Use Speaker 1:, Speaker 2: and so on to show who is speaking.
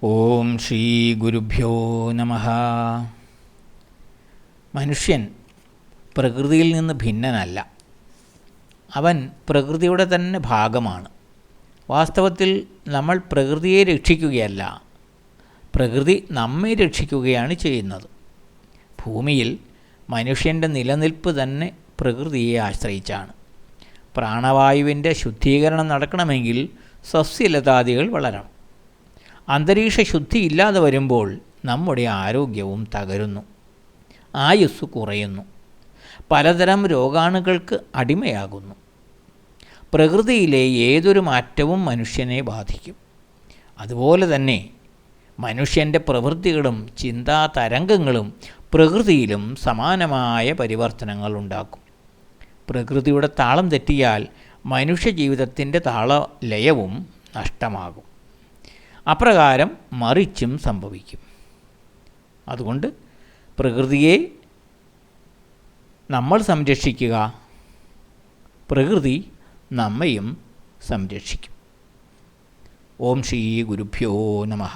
Speaker 1: ഓം ശ്രീ ഗുരുഭ്യോ നമഃ. മനുഷ്യൻ പ്രകൃതിയിൽ നിന്ന് ഭിന്നനല്ല. അവൻ പ്രകൃതിയുടെ തന്നെ ഭാഗമാണ്. വാസ്തവത്തിൽ നമ്മൾ പ്രകൃതിയെ രക്ഷിക്കുകയല്ല, പ്രകൃതി നമ്മെ രക്ഷിക്കുകയാണ് ചെയ്യുന്നത്. ഭൂമിയിൽ മനുഷ്യൻ്റെ നിലനിൽപ്പ് തന്നെ പ്രകൃതിയെ ആശ്രയിച്ചാണ്. പ്രാണവായുവിൻ്റെ ശുദ്ധീകരണം നടക്കണമെങ്കിൽ സസ്യലതാദികൾ വളരണം. അന്തരീക്ഷ ശുദ്ധി ഇല്ലാതെ വരുമ്പോൾ നമ്മുടെ ആരോഗ്യവും തകരുന്നു, ആയുസ്സ് കുറയുന്നു, പലതരം രോഗാണുക്കൾക്ക് അടിമയാകുന്നു. പ്രകൃതിയിലെ ഏതൊരു മാറ്റവും മനുഷ്യനെ ബാധിക്കും. അതുപോലെ തന്നെ മനുഷ്യൻ്റെ പ്രവൃത്തികളും ചിന്താ തരംഗങ്ങളും പ്രകൃതിയിലും സമാനമായ പരിവർത്തനങ്ങൾ ഉണ്ടാക്കും. പ്രകൃതിയുടെ താളം തെറ്റിയാൽ മനുഷ്യജീവിതത്തിൻ്റെ താളലയവും നഷ്ടമാകും. അപ്രകാരം മറിച്ചും സംഭവിക്കും. അതുകൊണ്ട് പ്രകൃതിയെ നമ്മൾ സംരക്ഷിക്കുക, പ്രകൃതി നമ്മയും സംരക്ഷിക്കും. ഓം ശ്രീ ഗുരുഭ്യോ നമഃ.